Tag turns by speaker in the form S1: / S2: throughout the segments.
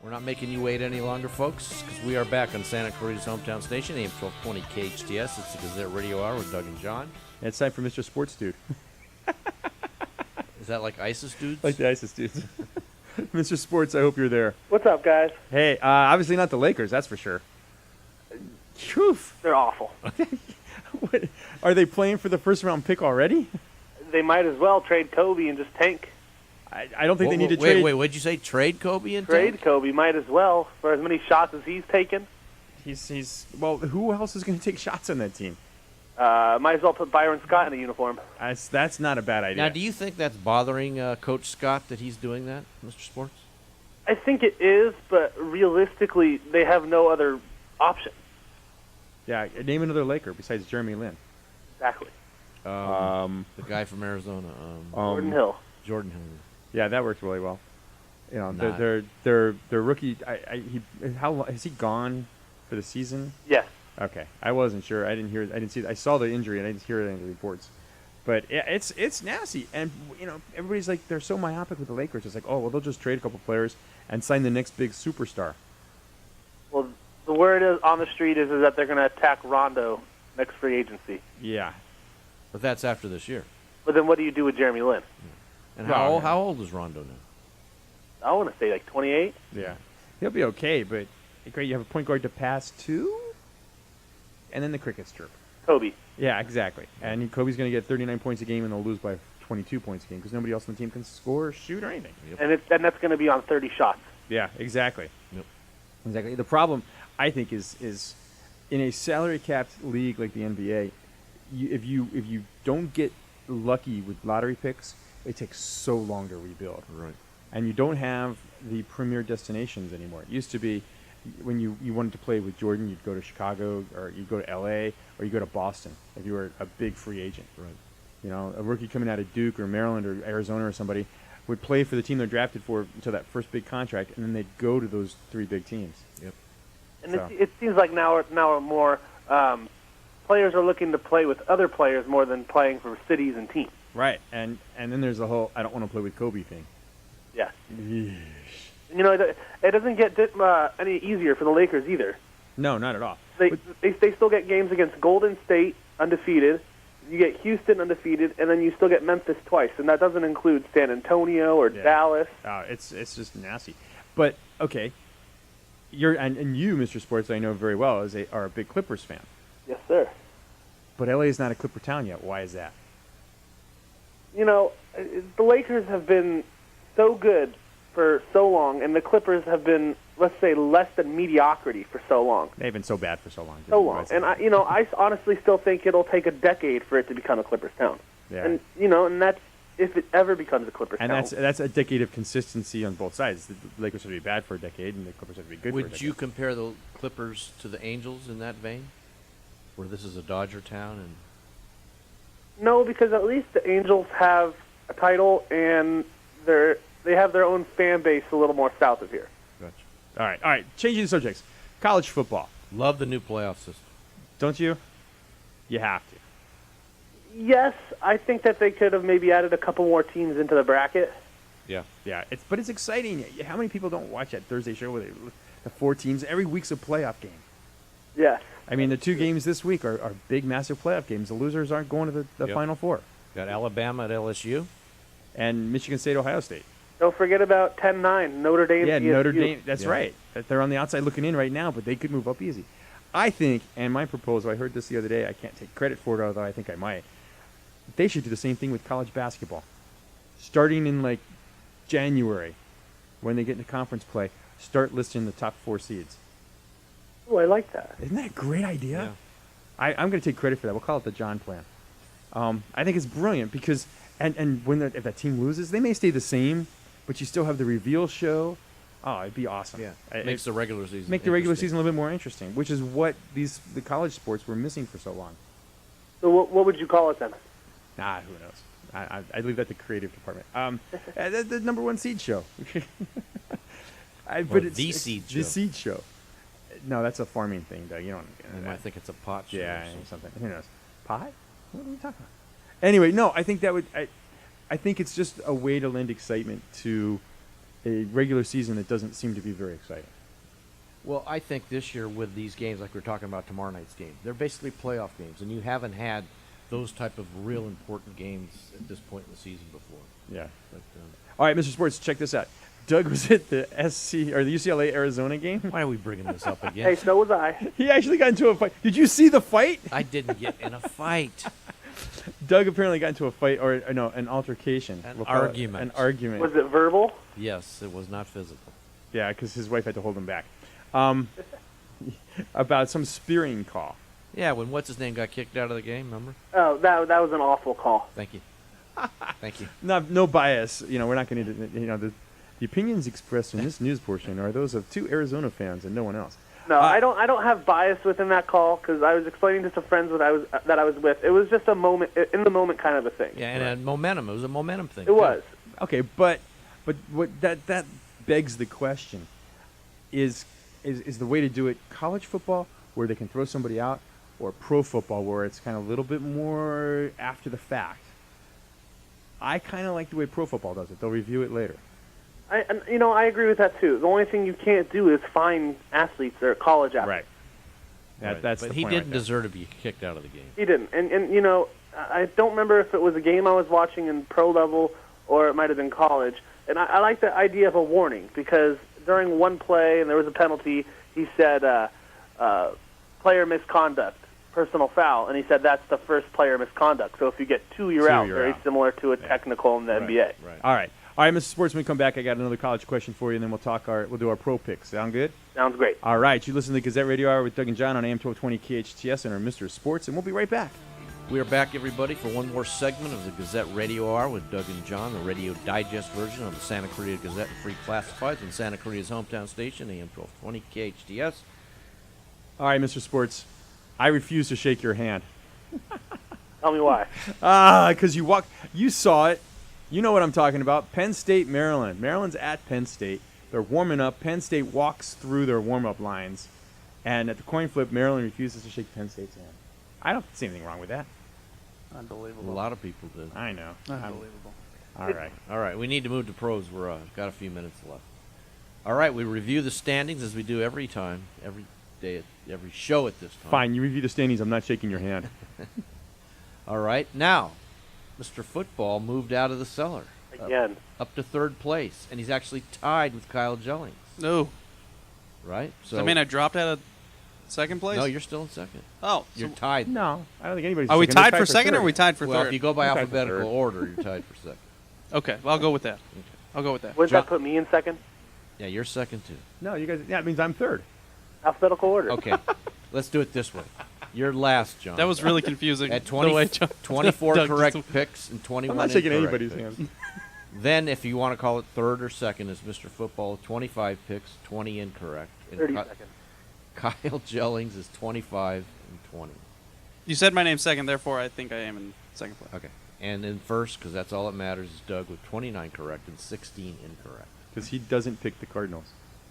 S1: We're not making you wait any longer, folks, because we are back on Santa Clarita's hometown station, AM-1220 KHTS. It's the Gazette Radio Hour with Doug and John.
S2: And it's time for Mr. Sports Dude.
S1: Is that like ISIS dudes?
S2: Like the ISIS dudes. Mr. Sports, I hope you're there.
S3: What's up, guys?
S2: Hey, obviously not the Lakers, that's for sure. Oof.
S3: They're awful.
S2: What, are they playing for the first-round pick already?
S3: They might as well trade Kobe and just tank.
S2: I don't think they need to trade.
S1: Wait, what'd you say? Trade Kobe and
S3: Trade
S1: tank?
S3: Kobe, might as well, for as many shots as he's taken.
S2: Well, who else is going to take shots on that team?
S3: Might as well put Byron Scott in a uniform.
S2: That's not a bad idea.
S1: Now, do you think that's bothering Coach Scott that he's doing that, Mr. Sports?
S3: I think it is, but realistically, they have no other option.
S2: Yeah, name another Laker besides Jeremy Lin.
S3: Exactly.
S1: The guy from Arizona.
S3: Jordan Hill.
S1: Jordan Hill.
S2: Yeah, that works really well. You know,
S1: Not.
S2: their rookie. Is he gone for the season?
S3: Yes.
S2: Okay, I wasn't sure. I didn't see. I saw the injury and I didn't hear it in the reports. But yeah, it's nasty, and you know, everybody's like they're so myopic with the Lakers. It's like, oh well, they'll just trade a couple players and sign the next big superstar.
S3: Well, the word is on the street is that they're going to attack Rondo next free agency.
S2: Yeah.
S1: But that's after this year.
S3: But then what do you do with Jeremy Lin?
S1: And
S2: Well,
S1: how old is Rondo now?
S3: I want to say like 28.
S2: Yeah, he'll be okay, but great, you have a point guard to pass to, and then the crickets chirp.
S3: Kobe.
S2: Yeah, exactly. And Kobe's going to get 39 points a game, and they'll lose by 22 points a game because nobody else on the team can score, or shoot, or anything.
S1: Yep.
S3: And that's going to be on 30 shots.
S2: Yeah, exactly.
S1: Yep.
S2: Exactly. The problem, I think, is in a salary-capped league like the NBA, if you don't get lucky with lottery picks, it takes so long to rebuild.
S1: Right.
S2: And you don't have the premier destinations anymore. It used to be when you wanted to play with Jordan, you'd go to Chicago or you'd go to L.A. or you go to Boston if you were a big free agent.
S1: Right.
S2: You know, a rookie coming out of Duke or Maryland or Arizona or somebody would play for the team they're drafted for until that first big contract, and then they'd go to those three big teams.
S1: Yep.
S3: And
S2: So.
S3: it seems like now more players are looking to play with other players more than playing for cities and teams.
S2: Right. And then there's the whole I don't want to play with Kobe thing.
S3: Yes.
S2: Yeesh.
S3: You know, it doesn't get any easier for the Lakers either.
S2: No, not at all.
S3: They still get games against Golden State, undefeated. You get Houston, undefeated, and then you still get Memphis twice, and that doesn't include San Antonio or Dallas.
S2: It's just nasty. But okay, and you, Mr. Sports, I know very well, are a big Clippers fan.
S3: Yes, sir.
S2: But LA is not a Clipper town yet. Why is that?
S3: You know, the Lakers have been so good for so long, and the Clippers have been, let's say, less than mediocrity for so long.
S2: They've been so bad for so long.
S3: And I honestly still think it'll take a decade for it to become a Clippers town.
S2: Yeah.
S3: And that's if it ever becomes a Clippers town.
S2: And that's a decade of consistency on both sides. The Lakers have to be bad for a decade, and the Clippers have to be good for a decade.
S1: Would you compare the Clippers to the Angels in that vein, where this is a Dodger town and?
S3: No, because at least the Angels have a title, and they have their own fan base a little more south of here.
S2: Gotcha. All right. Changing subjects. College football.
S1: Love the new playoff system.
S2: Don't you? You have to.
S3: Yes, I think that they could have maybe added a couple more teams into the bracket.
S1: Yeah.
S2: Yeah. But it's exciting. How many people don't watch that Thursday show where the four teams every week's a playoff game?
S3: Yes.
S2: I mean, the two games this week are big, massive playoff games. The losers aren't going to the
S1: Yep.
S2: Final Four.
S1: Got Alabama at LSU.
S2: And Michigan State, Ohio State.
S3: Don't forget about 10-9, Notre Dame.
S2: Yeah,
S3: CSU.
S2: Notre Dame. That's
S1: Yeah.
S2: right. They're on the outside looking in right now, but they could move up easy. I think, and my proposal, I heard this the other day. I can't take credit for it, although I think I might. They should do the same thing with college basketball. Starting in, like, January, when they get into conference play, start listing the top four seeds.
S3: Oh, I like that.
S2: Isn't that a great idea?
S1: Yeah.
S2: I'm going to take credit for that. We'll call it the John plan. I think it's brilliant because, and if that team loses, they may stay the same, but you still have the reveal show. Oh, it'd be awesome.
S1: Yeah.
S2: It
S1: Makes the regular season
S2: make the regular
S1: interesting.
S2: season a little bit more interesting, which is what the college sports were missing for so long.
S3: So what would you call it then?
S2: Nah, who knows? I'd leave that to creative department. The number one seed show.
S1: The seed show.
S2: The seed show. No, that's a farming thing, though. You don't.
S1: You might think it's a pot show.
S2: Yeah,
S1: or something.
S2: something. Who knows? Pot? What are we talking about? Anyway, no, I think that would. I think it's just a way to lend excitement to a regular season that doesn't seem to be very exciting.
S1: Well, I think this year with these games, like we're talking about tomorrow night's game, they're basically playoff games, and you haven't had those type of real important games at this point in the season before.
S2: Yeah.
S1: But,
S2: All right, Mr. Sports, check this out. Doug was at the the UCLA Arizona game.
S1: why are we bringing this up again?
S3: Hey, so was I.
S2: He actually got into a fight. Did you see the fight?
S1: I didn't get in a fight.
S2: Doug apparently got into a fight, or no, an altercation.
S1: An
S2: We'll call it
S1: argument.
S2: An argument.
S3: Was it verbal?
S1: Yes, it was not physical.
S2: Yeah, because his wife had to hold him back. About some spearing call.
S1: Yeah, when what's-his-name got kicked out of the game, remember?
S3: Oh, that was an awful call.
S1: Thank you. Thank you.
S2: No bias. We're not going to. The opinions expressed in this news portion are those of two Arizona fans and no one else.
S3: No, I don't have bias within that call because I was explaining to some friends that I was with. It was just a moment, in the moment kind of a thing.
S1: Yeah, and momentum. It was a momentum thing.
S3: It was.
S2: Okay, but what that begs the question is the way to do it college football where they can throw somebody out, or pro football where it's kind of a little bit more after the fact? I kind of like the way pro football does it. They'll review it later.
S3: I agree with that too. The only thing you can't do is fine athletes or college athletes.
S2: Right. That's
S1: but
S2: the
S1: he
S2: point
S1: didn't
S2: right there.
S1: deserve to be kicked out of the game.
S3: He didn't. And I don't remember if it was a game I was watching in pro level or it might have been college. And I like the idea of a warning because during one play and there was a penalty, he said player misconduct, personal foul, and he said that's the first player misconduct. So if you get two, you're out. Very similar to a technical in the NBA.
S1: Right.
S2: All right, Mr. Sportsman, come back. I got another college question for you, and then we'll do our pro picks. Sound good?
S3: Sounds great.
S2: All right, you listen to the Gazette Radio Hour with Doug and John on AM-1220 KHTS and our Mr. Sports, and we'll be right back.
S1: We are back, everybody, for one more segment of the Gazette Radio Hour with Doug and John, the radio digest version of the Santa Clarita Gazette and Free Classifieds on Santa Clarita's hometown station, AM-1220 KHTS.
S2: All right, Mr. Sports, I refuse to shake your hand.
S3: Tell me why.
S2: Because you saw it. You know what I'm talking about. Penn State, Maryland. Maryland's at Penn State. They're warming up. Penn State walks through their warm-up lines. And at the coin flip, Maryland refuses to shake Penn State's hand. I don't see anything wrong with that.
S4: Unbelievable.
S1: A lot of people did.
S2: I know.
S4: Unbelievable.
S2: All right.
S1: We need to move to pros. We're got a few minutes left. All right, we review the standings as we do every time, every day, every show at this time.
S2: Fine, you review the standings. I'm not shaking your hand.
S1: All right, now, Mr. Football moved out of the cellar.
S3: Again.
S1: Up to third place, and he's actually tied with Kyle Jellings.
S4: No.
S1: Right?
S4: So I mean, I dropped out of second place?
S1: No, you're still in second.
S4: Oh.
S1: You're tied.
S2: No, I don't think anybody's
S4: Are we
S2: second. They're
S4: tied for second
S2: third.
S4: or are we tied for
S1: Well,
S4: third?
S1: if you go by
S2: We're tied for
S1: alphabetical
S2: third.
S1: order, you're tied for second.
S4: Okay, well, I'll go with that. I'll go with that.
S3: Wouldn't that put me in second?
S1: Yeah, you're second, too.
S2: No, you guys. Yeah, it means I'm third.
S3: Alphabetical order.
S1: Okay, let's do it this way. You're last, John.
S4: That was really confusing.
S1: At
S4: the way
S1: 24
S4: Doug
S1: correct
S4: just-
S1: picks and 21
S2: I'm not shaking
S1: incorrect
S2: anybody's
S1: picks.
S2: hand.
S1: Then, if you want to call it third or second, is Mr. Football, 25 picks, 20 incorrect. And
S3: 30 seconds.
S1: Kyle Jellings is 25 and 20.
S4: You said my name second, therefore I think I am in second place.
S1: Okay. And in first, because that's all that matters, is Doug with 29 correct and 16 incorrect.
S2: Because he doesn't pick the Cardinals.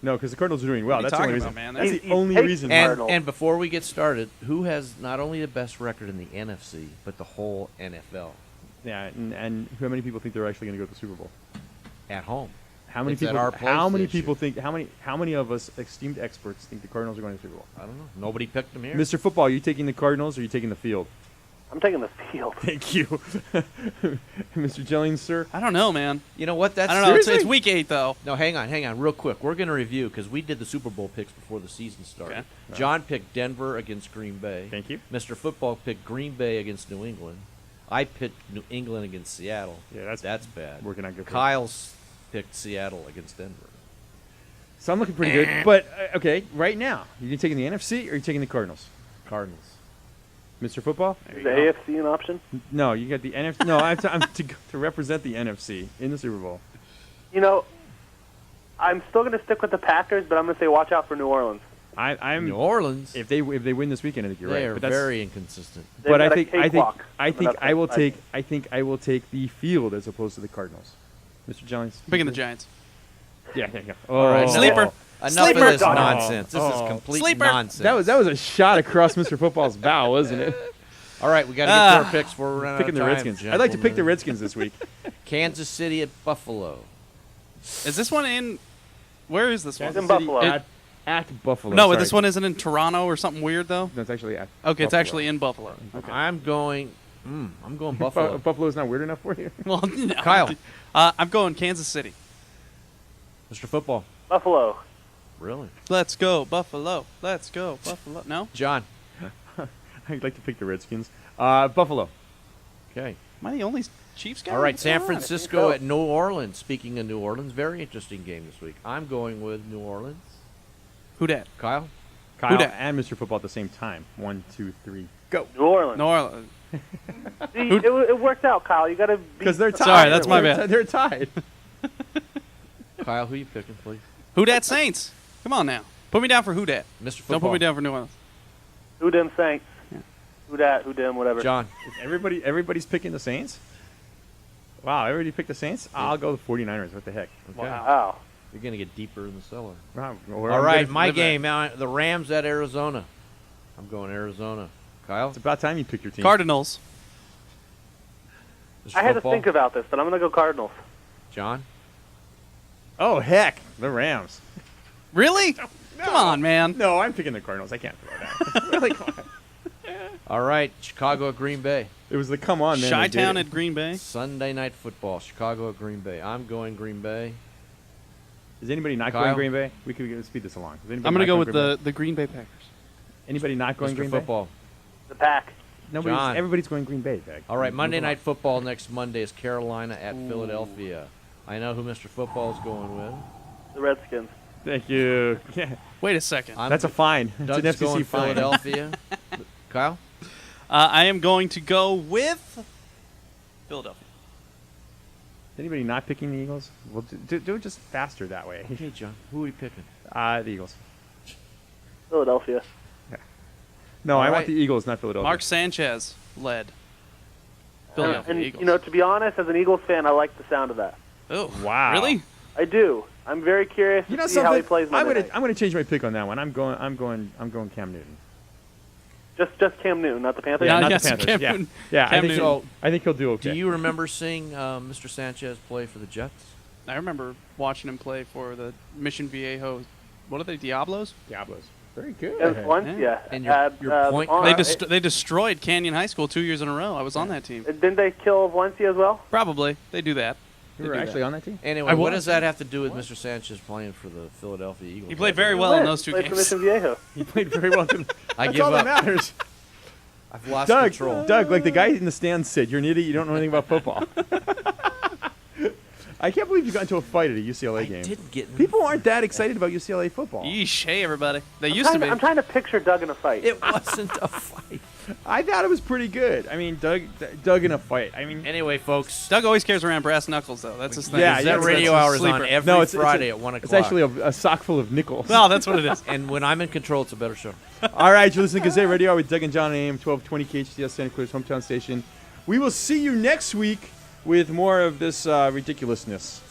S2: No, because the Cardinals are doing well.
S4: What
S2: That's
S4: are
S2: the
S4: you
S2: only
S4: talking
S2: reason.
S4: about, man?
S2: That's
S3: He
S2: the only
S3: hates
S2: reason.
S3: And-
S1: And,
S3: Cardinals.
S1: before we get started, who has not only the best record in the NFC, but the whole NFL
S2: Yeah, and how many people think they're actually going to go to the Super Bowl?
S1: at home?
S2: How many
S1: It's at
S2: people?
S1: our place
S2: How many
S1: this
S2: people
S1: year.
S2: think? How many of us esteemed experts think the Cardinals are going to the Super Bowl?
S1: I don't know. Nobody picked them here.
S2: Mr. Football, are you taking the Cardinals or are you taking the field?
S3: I'm taking the field.
S2: Thank you, Mr. Jellings, sir.
S4: I don't know, man.
S1: You know what? That's
S4: I don't know. It's
S2: Seriously?
S4: week 8, though.
S1: No, hang on, real quick. We're going to review because we did the Super Bowl picks before the season started.
S4: Okay.
S1: John picked Denver against Green Bay.
S2: Thank you.
S1: Mr. Football picked Green Bay against New England. I picked New England against Seattle.
S2: Yeah,
S1: that's bad.
S2: working out good for you.
S1: Kyle's picked Seattle against Denver.
S2: So I'm looking pretty good. But okay, right now, you taking the NFC or are you taking the Cardinals?
S1: Cardinals.
S2: Mr. Football?
S3: Is the AFC an option?
S2: No, you got the NFC. No, I'm to represent the NFC in the Super Bowl.
S3: You know, I'm still going to stick with the Packers, but I'm going to say watch out for New Orleans.
S2: I'm
S1: New Orleans.
S2: if they win this weekend, I think you're
S1: They
S2: right.
S1: are
S2: But that's,
S1: very inconsistent.
S3: They've
S2: but I
S3: got a
S2: think I think
S3: cakewalk
S2: I
S3: coming
S2: think
S3: up
S2: I will
S3: this
S2: take
S3: season.
S2: I think I will take the field as opposed to the Cardinals. Mr. Jellings?
S4: I'm picking the Giants.
S2: Yeah, there you go.
S1: All right,
S2: Oh.
S4: Sleeper.
S1: Enough
S4: Sleeper.
S1: of this
S2: Oh.
S1: nonsense. This
S2: Oh.
S1: is complete
S4: Sleeper.
S1: nonsense.
S2: That was a shot across Mr. Football's bow, wasn't it?
S1: All right, we got to get to our picks before we run out
S2: Picking
S1: of
S2: the
S1: time,
S2: Redskins. I'd like to pick the
S1: gentlemen.
S2: Redskins this week.
S1: Kansas City at Buffalo.
S4: Is this one in? Where is this one?
S3: in Buffalo.
S2: At Buffalo.
S4: No,
S2: sorry.
S4: this one isn't in Toronto or something weird though.
S2: No, it's actually at.
S4: Okay, it's
S2: Buffalo.
S4: actually in Buffalo.
S2: Okay.
S1: I'm going Buffalo.
S2: Buffalo's not weird enough for you.
S4: Well, no.
S1: Kyle.
S4: I'm going Kansas City.
S1: Mr. Football.
S3: Buffalo.
S1: Really?
S4: Let's go Buffalo. Let's go Buffalo. No,
S1: John.
S2: I'd like to pick the Redskins. Buffalo.
S1: Okay.
S4: am I the only Chiefs guy?
S1: All right, San
S4: Come on.
S1: Francisco at New Orleans. Speaking of New Orleans, very interesting game this week. I'm going with New Orleans.
S4: Who dat?
S1: Kyle?
S2: Kyle
S4: dat?
S2: and Mr. Football at the same time. 1, 2, 3, go.
S3: New Orleans.
S4: New Orleans.
S3: See, it worked out, Kyle. You got to
S2: Because they're tied.
S4: Sorry, that's my bad.
S2: They're tied.
S1: Kyle, who you picking, please?
S4: Who dat Saints? Come on now. Put me down for who dat.
S1: Mr. Football.
S4: Don't put me down for New Orleans.
S3: Who dem Saints? Who dat? Who dem? Whatever.
S1: John.
S2: Everybody's picking the Saints? Wow, everybody picked the Saints? I'll go the 49ers. What the heck?
S1: Okay.
S3: Wow.
S1: You're going to get deeper in the cellar.
S2: Wow,
S1: All right, my game. Now, the Rams at Arizona. I'm going Arizona. Kyle?
S2: It's about time you picked your team.
S4: Cardinals.
S1: Mr.
S3: I had to
S1: Football?
S3: think about this, but I'm going to go Cardinals.
S1: John?
S2: Oh, heck. The Rams.
S4: Really? Come on, man.
S2: No, I'm picking the Cardinals. I can't throw that. Really? Come on.
S1: All right, Chicago at Green Bay.
S2: It was the come on, man. that did
S4: Chi-Town
S2: it.
S4: at Green Bay.
S1: Sunday night football. Chicago at Green Bay. I'm going Green Bay.
S2: Is anybody not
S1: Kyle?
S2: going Green Bay? We could speed this along. Is anybody
S4: I'm going to
S2: not
S4: go with
S2: Green Bay?
S4: the Green Bay Packers.
S2: Anybody not going
S1: Mr.
S2: Green
S1: Football.
S3: The Pack.
S2: Bay?
S1: John.
S2: Everybody's going Green Bay, Beck.
S1: All right,
S2: Move
S1: Monday
S2: along.
S1: night football next Monday is Carolina at Philadelphia. I know who Mr. Football is going with.
S3: The Redskins.
S2: Thank you. Yeah.
S4: Wait a second.
S2: That's a fine. It's
S1: Doug's
S2: an FCC
S1: going
S2: fine.
S1: Philadelphia. Kyle?
S4: I am going to go with Philadelphia.
S2: Anybody not picking the Eagles? Well, do it just faster that way.
S1: Okay, John. Who are we picking?
S2: The Eagles.
S3: Philadelphia.
S2: No,
S1: All
S2: I
S1: right.
S2: want the Eagles, not Philadelphia.
S4: Mark Sanchez led. Philadelphia
S3: And,
S4: Eagles.
S3: to be honest, as an Eagles fan, I like the sound of that.
S4: Oh,
S2: Wow.
S4: Really?
S3: I do. I'm very curious
S2: You
S3: to
S2: know
S3: see how he
S2: something?
S3: plays Monday night.
S2: I'm gonna change my pick on that one. I'm going Cam Newton.
S3: Just Cam Newton, not the Panthers.
S4: Yeah,
S2: not
S4: yes,
S2: the Panthers.
S4: Cam
S2: yeah,
S4: Newton.
S2: yeah.
S4: Cam
S2: I think
S4: Newton.
S2: I think he'll do okay.
S1: Do you remember seeing Mr. Sanchez play for the Jets?
S4: I remember watching him play for the Mission Viejo. What are they, Diablos?
S2: Diablos? Very good.
S3: Against Valencia.
S1: And your point
S3: on-
S1: guard?
S4: They destroyed Canyon High School 2 years in a row. I was on that team.
S3: Didn't they kill Valencia as well?
S4: Probably. They do that.
S2: You
S4: They
S2: were
S4: do
S2: actually
S4: that.
S2: on that team.
S1: Anyway,
S4: I
S1: what
S4: was.
S1: does that have to do with Mr. Sanchez playing for the Philadelphia Eagles?
S4: He played very well in those two
S3: Played for
S4: games.
S3: Mission Viejo.
S2: He played very well.
S1: I
S2: That's
S1: give
S2: all that
S1: up.
S2: matters.
S1: I've lost
S2: Doug,
S1: control.
S2: Doug, like the guy in the stands said, you're an idiot. You don't know anything about football. I can't believe you got into a fight at a UCLA
S1: I
S2: game.
S1: didn't get in
S2: People aren't that excited about UCLA football.
S4: Yeesh, hey everybody. They used to be.
S3: I'm trying to picture Doug in a fight.
S1: It wasn't a fight.
S2: I thought it was pretty good. I mean, Doug in a fight. I mean,
S1: Anyway, folks.
S4: Doug always carries around brass knuckles, though. That's his thing.
S2: Yeah,
S1: Gazette
S2: yeah,
S1: Radio
S4: that's
S1: Hour
S4: his
S1: is on
S4: sleeper.
S1: every
S2: no, it's
S1: Friday
S2: a,
S1: at 1 o'clock.
S2: It's actually a sock full of nickels.
S4: No, that's what it is.
S1: And when I'm in control, it's a better show.
S2: All right, you're listening to Gazette Radio Hour with Doug and John on AM-1220 KHTS, Santa Cruz hometown station. We will see you next week with more of this ridiculousness.